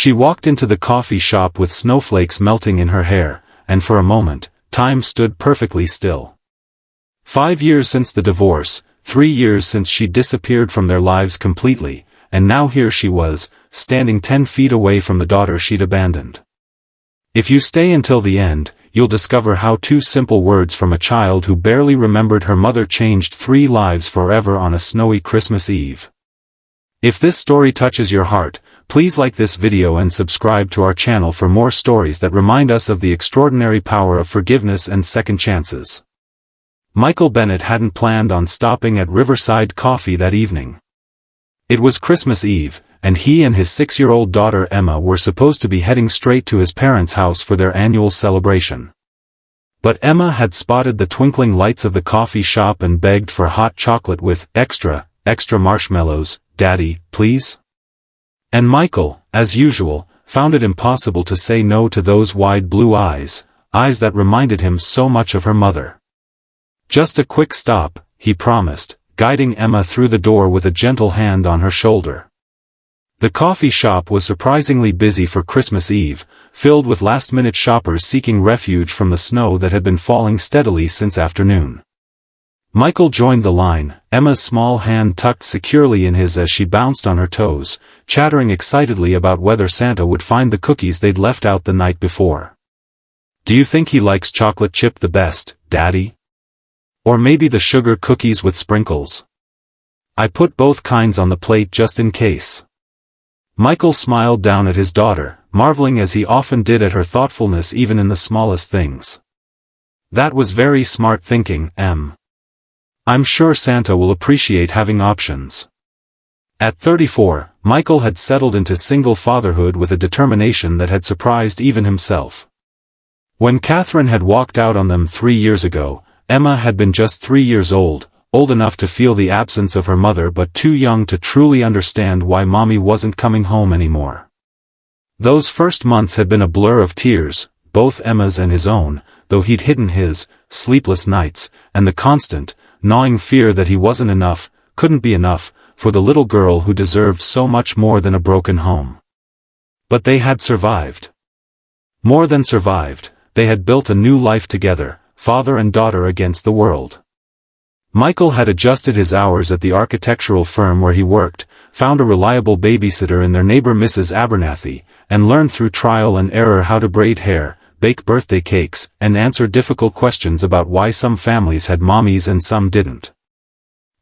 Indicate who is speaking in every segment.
Speaker 1: She walked into the coffee shop with snowflakes melting in her hair, and for a moment, time stood perfectly still. 5 years since the divorce, 3 years since she disappeared from their lives completely, and now here she was, standing 10 feet away from the daughter she'd abandoned. If you stay until the end, you'll discover how 2 simple words from a child who barely remembered her mother changed 3 lives forever on a snowy Christmas Eve. If this story touches your heart, please like this video and subscribe to our channel for more stories that remind us of the extraordinary power of forgiveness and second chances. Michael Bennett hadn't planned on stopping at Riverside Coffee that evening. It was Christmas Eve, and he and his 6-year-old daughter Emma were supposed to be heading straight to his parents' house for their annual celebration. But Emma had spotted the twinkling lights of the coffee shop and begged for hot chocolate with extra marshmallows, "Daddy, please?" And Michael, as usual, found it impossible to say no to those wide blue eyes that reminded him so much of her mother. "Just a quick stop," he promised, guiding Emma through the door with a gentle hand on her shoulder. The coffee shop was surprisingly busy for Christmas Eve, filled with last-minute shoppers seeking refuge from the snow that had been falling steadily since afternoon. Michael joined the line, Emma's small hand tucked securely in his as she bounced on her toes, chattering excitedly about whether Santa would find the cookies they'd left out the night before. "Do you think he likes chocolate chip the best, Daddy? Or maybe the sugar cookies with sprinkles? I put both kinds on the plate just in case." Michael smiled down at his daughter, marveling as he often did at her thoughtfulness even in the smallest things. "That was very smart thinking, Em. I'm sure Santa will appreciate having options." At 34, Michael had settled into single fatherhood with a determination that had surprised even himself. When Catherine had walked out on them 3 years ago, Emma had been just 3 years old enough to feel the absence of her mother but too young to truly understand why Mommy wasn't coming home anymore. Those first months had been a blur of tears, both Emma's and his own, though he'd hidden his sleepless nights, and the constant, gnawing fear that he wasn't enough, couldn't be enough, for the little girl who deserved so much more than a broken home. But they had survived. More than survived, they had built a new life together, father and daughter against the world. Michael had adjusted his hours at the architectural firm where he worked, found a reliable babysitter in their neighbor Mrs. Abernathy, and learned through trial and error how to braid hair, bake birthday cakes, and answer difficult questions about why some families had mommies and some didn't.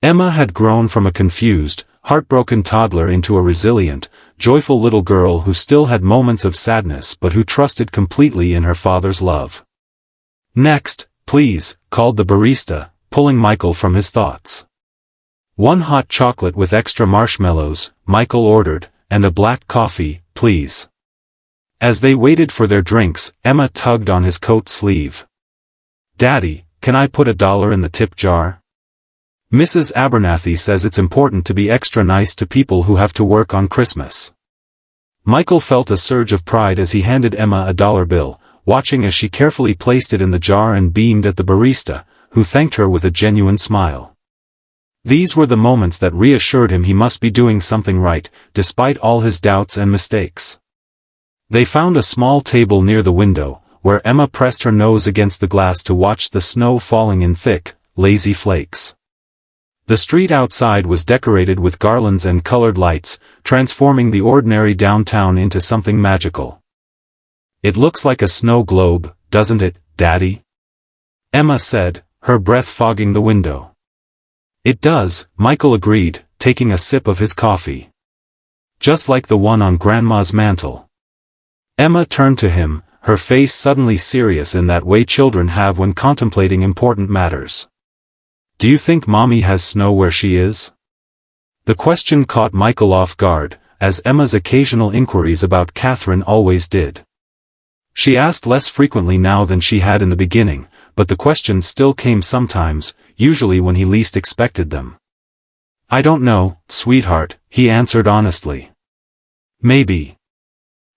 Speaker 1: Emma had grown from a confused, heartbroken toddler into a resilient, joyful little girl who still had moments of sadness but who trusted completely in her father's love. "Next, please," called the barista, pulling Michael from his thoughts. "1 hot chocolate with extra marshmallows," Michael ordered, "and a black coffee, please." As they waited for their drinks, Emma tugged on his coat sleeve. "Daddy, can I put $1 in the tip jar? Mrs. Abernathy says it's important to be extra nice to people who have to work on Christmas." Michael felt a surge of pride as he handed Emma a $1 bill, watching as she carefully placed it in the jar and beamed at the barista, who thanked her with a genuine smile. These were the moments that reassured him he must be doing something right, despite all his doubts and mistakes. They found a small table near the window, where Emma pressed her nose against the glass to watch the snow falling in thick, lazy flakes. The street outside was decorated with garlands and colored lights, transforming the ordinary downtown into something magical. "It looks like a snow globe, doesn't it, Daddy?" Emma said, her breath fogging the window. "It does," Michael agreed, taking a sip of his coffee. "Just like the one on Grandma's mantel." Emma turned to him, her face suddenly serious in that way children have when contemplating important matters. "Do you think Mommy has snow where she is?" The question caught Michael off guard, as Emma's occasional inquiries about Catherine always did. She asked less frequently now than she had in the beginning, but the questions still came sometimes, usually when he least expected them. "I don't know, sweetheart," he answered honestly. "Maybe.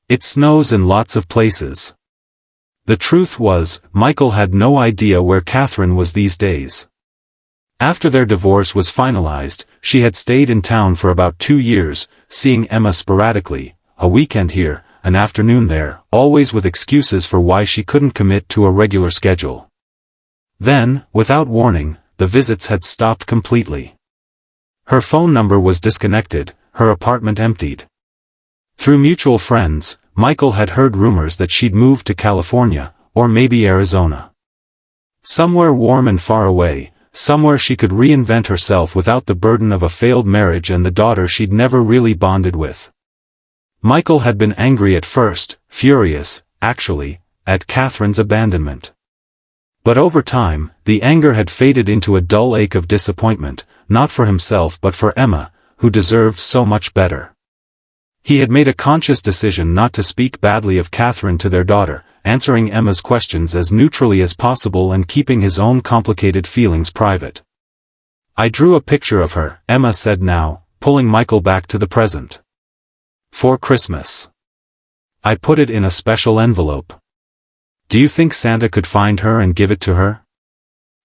Speaker 1: It snows in lots of places." The truth was, Michael had no idea where Catherine was these days. After their divorce was finalized, she had stayed in town for about 2 years, seeing Emma sporadically, a weekend here, an afternoon there, always with excuses for why she couldn't commit to a regular schedule. Then, without warning, the visits had stopped completely. Her phone number was disconnected, her apartment emptied. Through mutual friends, Michael had heard rumors that she'd moved to California, or maybe Arizona. Somewhere warm and far away, somewhere she could reinvent herself without the burden of a failed marriage and the daughter she'd never really bonded with. Michael had been angry at first, furious, actually, at Catherine's abandonment. But over time, the anger had faded into a dull ache of disappointment, not for himself but for Emma, who deserved so much better. He had made a conscious decision not to speak badly of Catherine to their daughter, answering Emma's questions as neutrally as possible and keeping his own complicated feelings private. "I drew a picture of her," Emma said now, pulling Michael back to the present. "For Christmas. I put it in a special envelope. Do you think Santa could find her and give it to her?"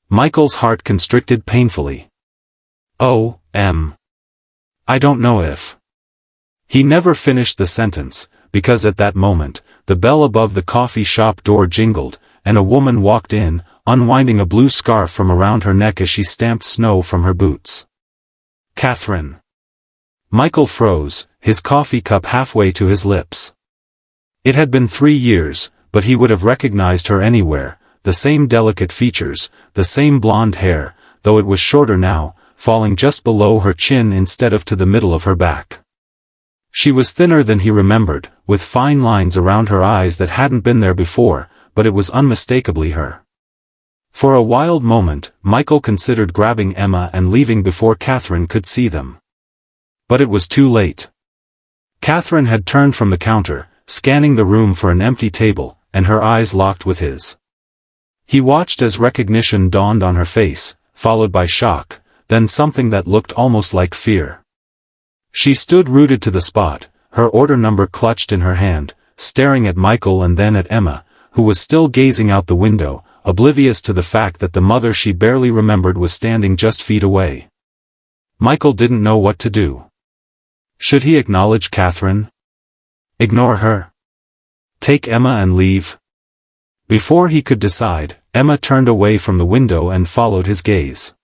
Speaker 1: Michael's heart constricted painfully. "Oh, I don't know if..." He never finished the sentence, because at that moment, the bell above the coffee shop door jingled, and a woman walked in, unwinding a blue scarf from around her neck as she stamped snow from her boots. "Catherine." Michael froze, his coffee cup halfway to his lips. It had been 3 years, but he would have recognized her anywhere, the same delicate features, the same blonde hair, though it was shorter now, falling just below her chin instead of to the middle of her back. She was thinner than he remembered, with fine lines around her eyes that hadn't been there before, but it was unmistakably her. For a wild moment, Michael considered grabbing Emma and leaving before Catherine could see them. But it was too late. Catherine had turned from the counter, scanning the room for an empty table, and her eyes locked with his. He watched as recognition dawned on her face, followed by shock, then something that looked almost like fear. She stood rooted to the spot, her order number clutched in her hand, staring at Michael and then at Emma, who was still gazing out the window, oblivious to the fact that the mother she barely remembered was standing just feet away. Michael didn't know what to do. Should he acknowledge Catherine? Ignore her? Take Emma and leave? Before he could decide, Emma turned away from the window and followed his gaze.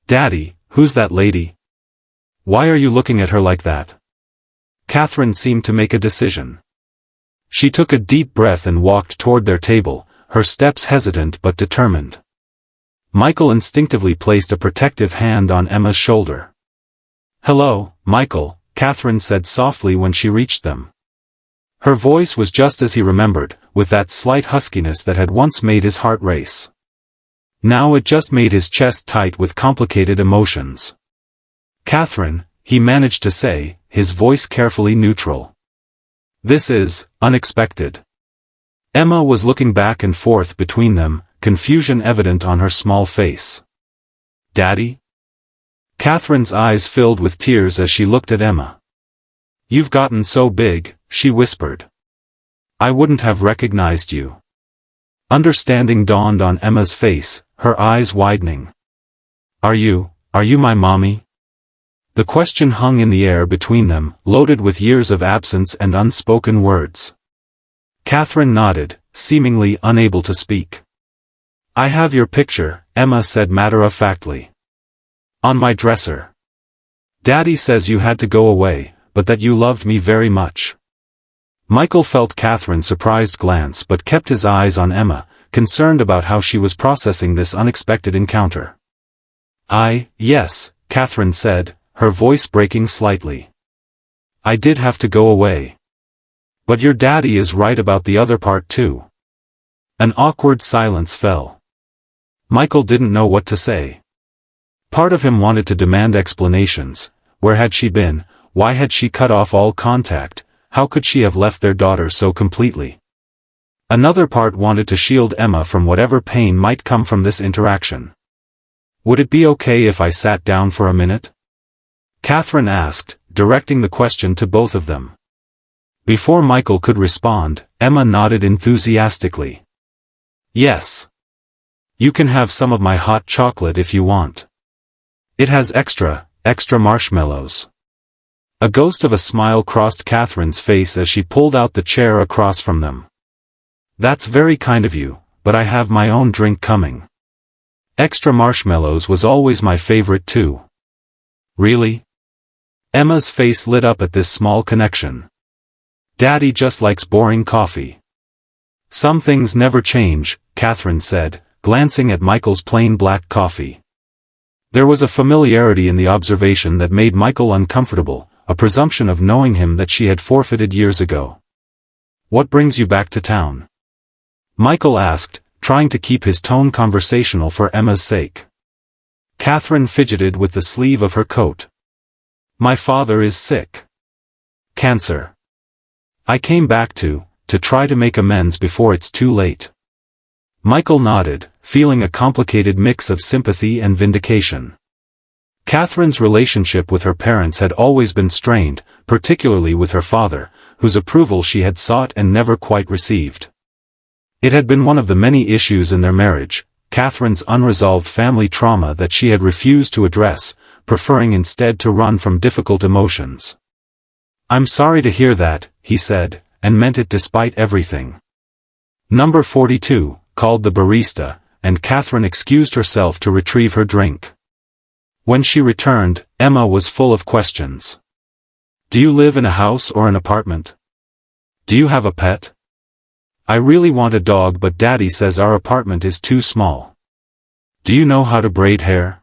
Speaker 1: "Daddy, who's that lady? Why are you looking at her like that?" Catherine seemed to make a decision. She took a deep breath and walked toward their table, her steps hesitant but determined. Michael instinctively placed a protective hand on Emma's shoulder. "Hello, Michael," Catherine said softly when she reached them. Her voice was just as he remembered, with that slight huskiness that had once made his heart race. Now it just made his chest tight with complicated emotions. "Catherine," he managed to say, his voice carefully neutral. "This is unexpected." Emma was looking back and forth between them, confusion evident on her small face. "Daddy?" Catherine's eyes filled with tears as she looked at Emma. "You've gotten so big," she whispered. "I wouldn't have recognized you." Understanding dawned on Emma's face, her eyes widening. Are you my mommy?" The question hung in the air between them, loaded with years of absence and unspoken words. Catherine nodded, seemingly unable to speak. "I have your picture," Emma said matter-of-factly. "On my dresser. Daddy says you had to go away, but that you loved me very much." Michael felt Catherine's surprised glance but kept his eyes on Emma, concerned about how she was processing this unexpected encounter. Yes," Catherine said, her voice breaking slightly. "I did have to go away. But your daddy is right about the other part too." An awkward silence fell. Michael didn't know what to say. Part of him wanted to demand explanations. Where had she been? Why had she cut off all contact? How could she have left their daughter so completely? Another part wanted to shield Emma from whatever pain might come from this interaction. "Would it be okay if I sat down for a minute?" Catherine asked, directing the question to both of them. Before Michael could respond, Emma nodded enthusiastically. "Yes. You can have some of my hot chocolate if you want. It has extra marshmallows." A ghost of a smile crossed Catherine's face as she pulled out the chair across from them. "That's very kind of you, but I have my own drink coming. Extra marshmallows was always my favorite too." "Really?" Emma's face lit up at this small connection. "Daddy just likes boring coffee." "Some things never change," Catherine said, glancing at Michael's plain black coffee. There was a familiarity in the observation that made Michael uncomfortable, a presumption of knowing him that she had forfeited years ago. "What brings you back to town?" Michael asked, trying to keep his tone conversational for Emma's sake. Catherine fidgeted with the sleeve of her coat. "My father is sick. Cancer. I came back to try to make amends before it's too late." Michael nodded, feeling a complicated mix of sympathy and vindication. Catherine's relationship with her parents had always been strained, particularly with her father, whose approval she had sought and never quite received. It had been one of the many issues in their marriage, Catherine's unresolved family trauma that she had refused to address, preferring instead to run from difficult emotions. "I'm sorry to hear that," he said, and meant it despite everything. "Number 42, called the barista, and Catherine excused herself to retrieve her drink. When she returned, Emma was full of questions. "Do you live in a house or an apartment? Do you have a pet? I really want a dog, but Daddy says our apartment is too small. Do you know how to braid hair?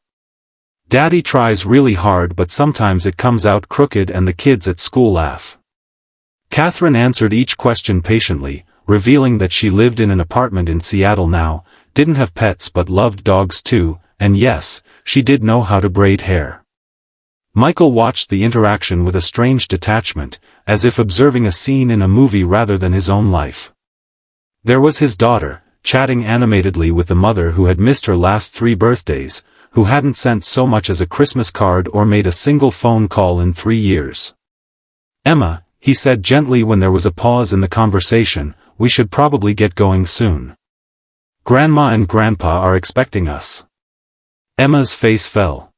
Speaker 1: Daddy tries really hard, but sometimes it comes out crooked and the kids at school laugh." Catherine answered each question patiently, revealing that she lived in an apartment in Seattle now, didn't have pets but loved dogs too, and yes, she did know how to braid hair. Michael watched the interaction with a strange detachment, as if observing a scene in a movie rather than his own life. There was his daughter, chatting animatedly with the mother who had missed her last 3 birthdays, who hadn't sent so much as a Christmas card or made a single phone call in 3 years. "Emma," he said gently when there was a pause in the conversation, "we should probably get going soon. Grandma and Grandpa are expecting us." Emma's face fell.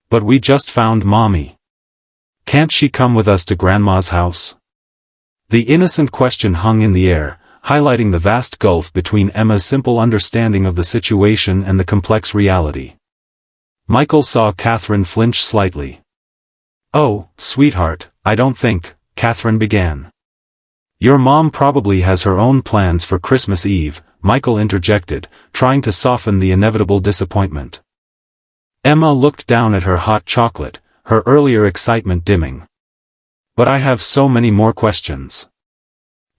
Speaker 1: "But we just found Mommy. Can't she come with us to Grandma's house?" The innocent question hung in the air, highlighting the vast gulf between Emma's simple understanding of the situation and the complex reality. Michael saw Catherine flinch slightly. "Oh, sweetheart, I don't think," Catherine began. "Your mom probably has her own plans for Christmas Eve," Michael interjected, trying to soften the inevitable disappointment. Emma looked down at her hot chocolate, her earlier excitement dimming. "But I have so many more questions.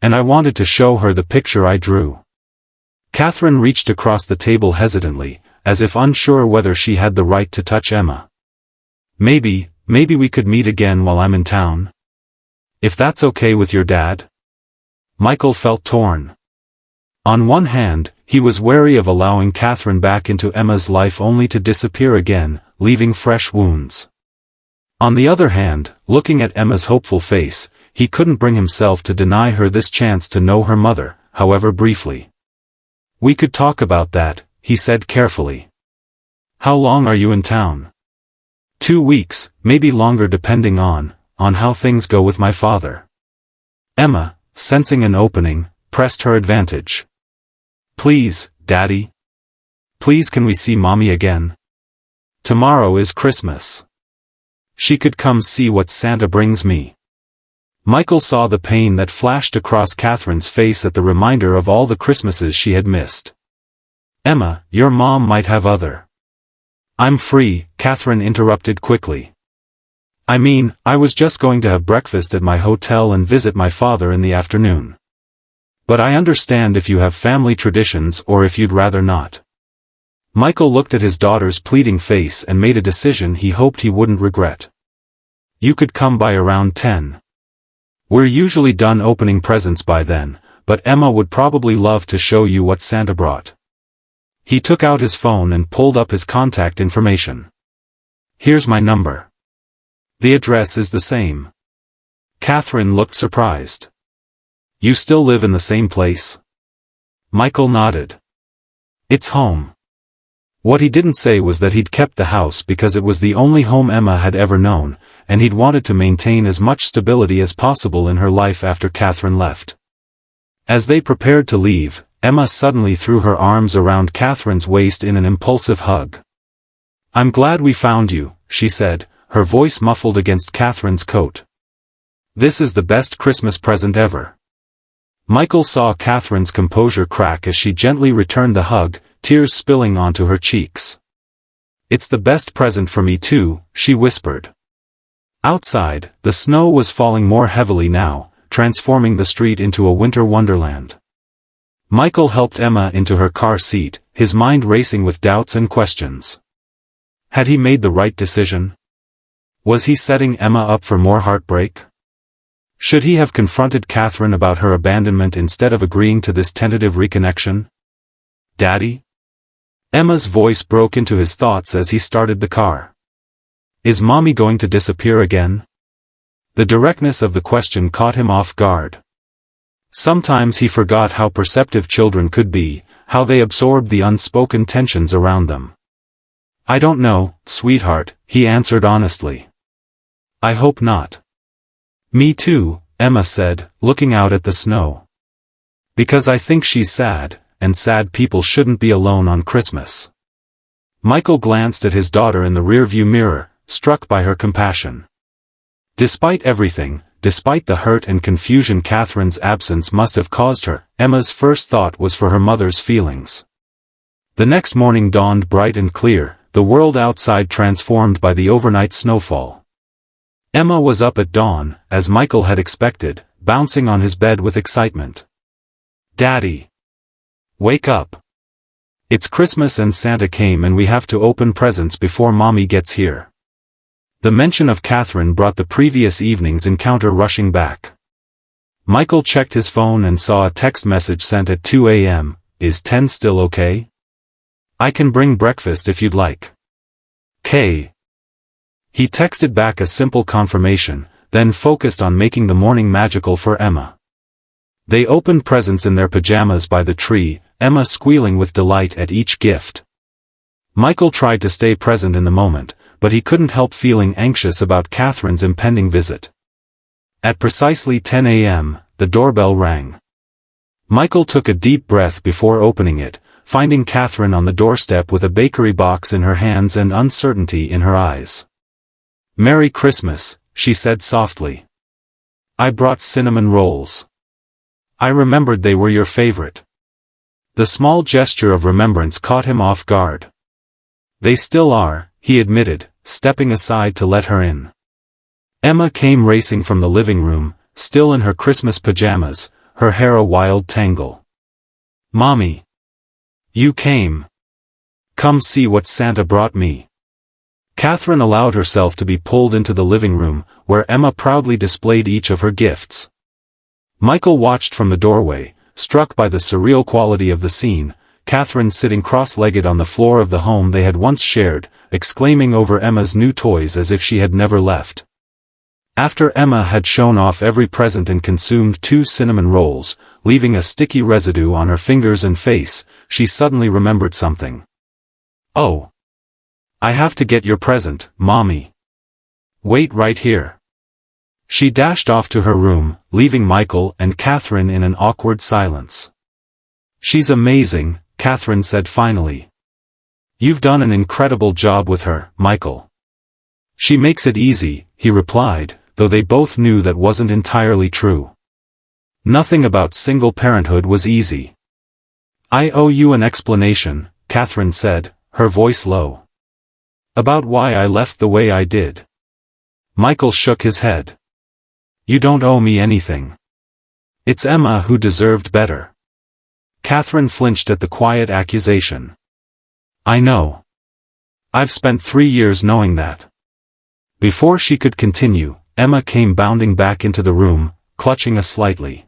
Speaker 1: And I wanted to show her the picture I drew." Catherine reached across the table hesitantly, as if unsure whether she had the right to touch Emma. Maybe we could meet again while I'm in town. If that's okay with your dad?" Michael felt torn. On one hand, he was wary of allowing Catherine back into Emma's life only to disappear again, leaving fresh wounds. On the other hand, looking at Emma's hopeful face, he couldn't bring himself to deny her this chance to know her mother, however briefly. "We could talk about that," he said carefully. "How long are you in town?" 2 weeks, maybe longer depending on how things go with my father." Emma, sensing an opening, pressed her advantage. "Please, Daddy. Please, can we see Mommy again? Tomorrow is Christmas. She could come see what Santa brings me." Michael saw the pain that flashed across Catherine's face at the reminder of all the Christmases she had missed. "Emma, your mom might have other—" "I'm free," Catherine interrupted quickly. "I mean, I was just going to have breakfast at my hotel and visit my father in the afternoon. But I understand if you have family traditions or if you'd rather not." Michael looked at his daughter's pleading face and made a decision he hoped he wouldn't regret. "You could come by around 10. We're usually done opening presents by then, but Emma would probably love to show you what Santa brought." He took out his phone and pulled up his contact information. "Here's my number. The address is the same." Catherine looked surprised. "You still live in the same place?" Michael nodded. "It's home." What he didn't say was that he'd kept the house because it was the only home Emma had ever known, and he'd wanted to maintain as much stability as possible in her life after Catherine left. As they prepared to leave, Emma suddenly threw her arms around Catherine's waist in an impulsive hug. "I'm glad we found you," she said, her voice muffled against Catherine's coat. "This is the best Christmas present ever." Michael saw Catherine's composure crack as she gently returned the hug, tears spilling onto her cheeks. "It's the best present for me too," she whispered. Outside, the snow was falling more heavily now, transforming the street into a winter wonderland. Michael helped Emma into her car seat, his mind racing with doubts and questions. Had he made the right decision? Was he setting Emma up for more heartbreak? Should he have confronted Catherine about her abandonment instead of agreeing to this tentative reconnection? "Daddy?" Emma's voice broke into his thoughts as he started the car. "Is Mommy going to disappear again?" The directness of the question caught him off guard. Sometimes he forgot how perceptive children could be, how they absorbed the unspoken tensions around them. "I don't know, sweetheart," he answered honestly. "I hope not." "Me too," Emma said, looking out at the snow. "Because I think she's sad, and sad people shouldn't be alone on Christmas." Michael glanced at his daughter in the rearview mirror, struck by her compassion. Despite everything, despite the hurt and confusion Catherine's absence must have caused her, Emma's first thought was for her mother's feelings. The next morning dawned bright and clear, the world outside transformed by the overnight snowfall. Emma was up at dawn, as Michael had expected, bouncing on his bed with excitement. "Daddy! Wake up! It's Christmas and Santa came and we have to open presents before Mommy gets here." The mention of Catherine brought the previous evening's encounter rushing back. Michael checked his phone and saw a text message sent at 2 a.m., "Is 10 still okay? I can bring breakfast if you'd like. K." He texted back a simple confirmation, then focused on making the morning magical for Emma. They opened presents in their pajamas by the tree, Emma squealing with delight at each gift. Michael tried to stay present in the moment, but he couldn't help feeling anxious about Catherine's impending visit. At precisely 10 a.m., the doorbell rang. Michael took a deep breath before opening it, finding Catherine on the doorstep with a bakery box in her hands and uncertainty in her eyes. "Merry Christmas," she said softly. "I brought cinnamon rolls. I remembered they were your favorite." The small gesture of remembrance caught him off guard. "They still are," he admitted, stepping aside to let her in. Emma came racing from the living room, still in her Christmas pajamas, her hair a wild tangle. "Mommy! You came. Come see what Santa brought me." Catherine allowed herself to be pulled into the living room, where Emma proudly displayed each of her gifts. Michael watched from the doorway, struck by the surreal quality of the scene, Catherine sitting cross-legged on the floor of the home they had once shared, exclaiming over Emma's new toys as if she had never left. After Emma had shown off every present and consumed 2 cinnamon rolls, leaving a sticky residue on her fingers and face, she suddenly remembered something. "Oh! I have to get your present, Mommy. Wait right here." She dashed off to her room, leaving Michael and Catherine in an awkward silence. "She's amazing," Catherine said finally. "You've done an incredible job with her, Michael." "She makes it easy," he replied, though they both knew that wasn't entirely true. Nothing about single parenthood was easy. "I owe you an explanation," Catherine said, her voice low. "About why I left the way I did." Michael shook his head. "You don't owe me anything. It's Emma who deserved better." Catherine flinched at the quiet accusation. "I know. I've spent 3 years knowing that." Before she could continue, Emma came bounding back into the room, clutching a slightly